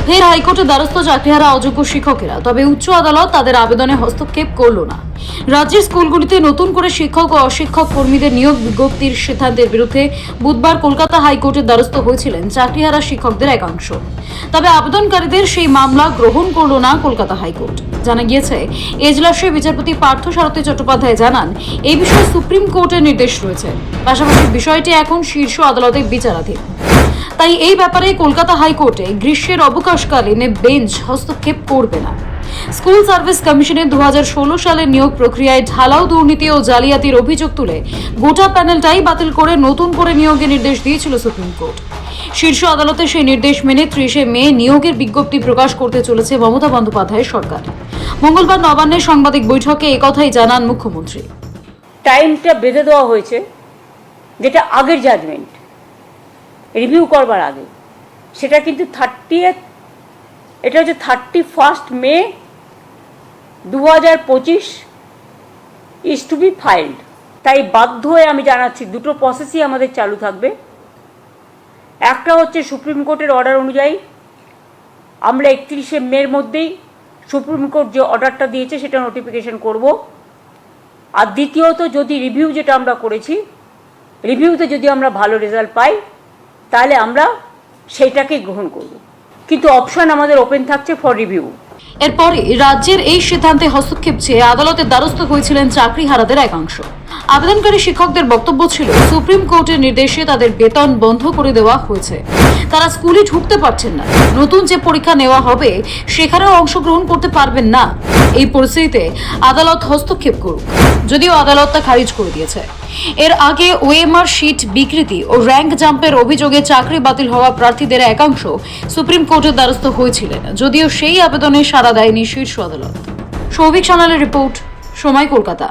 ফের হাইকোর্টের দ্বারস্থ চাকরিহারা অযোগ্য শিক্ষকেরা, তবে উচ্চ আদালত তাদের আবেদনে হস্তক্ষেপ করল না। রাজ্যের স্কুলগুলিতে নতুন করে শিক্ষক ও অশিক্ষক কর্মীদের নিয়োগ বিজ্ঞপ্তির সিদ্ধান্তের বিরুদ্ধে বুধবার কলকাতা হাইকোর্টের দ্বারস্থ হয়েছিলেন চাকরিহারা শিক্ষকদের একাংশ। তবে আবেদনকারীদের সেই মামলা গ্রহণ করল না কলকাতা হাইকোর্ট। জানা গিয়েছে, এজলাসে বিচারপতি পার্থ সারথী চট্টোপাধ্যায় জানান, এই বিষয়ে সুপ্রিম কোর্টের নির্দেশ রয়েছে। পাশাপাশি বিষয়টি এখন শীর্ষ আদালতে বিচারাধীন। তাই এই ব্যাপারে কলকাতা হাইকোর্টে গ্রীষ্মের অবকাশকালীন বেঞ্চ হস্তক্ষেপ করবে না। স্কুল সার্ভিস কমিশনের 2016 সালের নিয়োগ প্রক্রিয়ায় ঢালাও দুর্নীতি ও জালিয়াতির অভিযোগ তুলে গোটা প্যানেলটাই বাতিল করে নতুন করে নিয়োগের নির্দেশ দিয়েছিল সুপ্রিম কোর্ট। শীর্ষ আদালতে সেই নির্দেশ মেনে 30 মে নিয়োগের বিজ্ঞপ্তি প্রকাশ করতে চলেছে মমতা বন্দ্যোপাধ্যায়ের সরকার। মঙ্গলবার নবান্নের সাংবাদিক বৈঠকে একথাই জানান মুখ্যমন্ত্রী। টাইমটা বেঁধে দেওয়া হয়েছে, যেটা আগের জাজমেন্ট রিভিউ করবার আগে, সেটা কিন্তু 31 মে 2025 ইজ টু বি ফাইল্ড। তাই বাধ্য হয়ে আমি জানাচ্ছি, দুটো প্রসেসই আমাদের চালু থাকবে। একটা হচ্ছে সুপ্রিম কোর্টের অর্ডার অনুযায়ী আমরা 31 মের মধ্যেই সুপ্রিম কোর্ট যে অর্ডারটা দিয়েছে সেটা নোটিফিকেশন করব। আর দ্বিতীয়ত, যদি রিভিউ যেটা আমরা করেছি, রিভিউতে যদি আমরা ভালো রেজাল্ট পাই, তাহলে আমরা সেইটাকে গ্রহণ করব। কিন্তু অপশন আমাদের ওপেন থাকছে ফর রিভিউ। এরপরে রাজ্যের এই সিদ্ধান্তে হস্তক্ষেপ চেয়ে আদালতের দ্বারস্থ হয়েছিলেন চাকরিহারাদের একাংশ। আবেদনকারী শিক্ষকদের বক্তব্য ছিল, সুপ্রিম কোর্টের নির্দেশে তাদের বেতন বন্ধ করে দেওয়া হয়েছে। তারা স্কুলে ঢুকতে পারছেন না। নতুন যে পরীক্ষা নেওয়া হবে সেখানেও অংশগ্রহণ করতে পারবেন না। এই পরিস্থিতিতে আদালত হস্তক্ষেপ করুক, যদিও আদালত তা খারিজ করে দিয়েছে। এর আগে ওএমআর শিট বিকৃতি ও র্যাঙ্ক জাম্পের অভিযোগে চাকরি বাতিল হওয়া প্রার্থীদের একাংশ সুপ্রিম কোর্টের দ্বারস্থ হয়েছিলেন, যদিও সেই আবেদনে সাড়া দেয়নি শীর্ষ আদালত। সৌভিক সানালের রিপোর্ট, সময়, কলকাতা।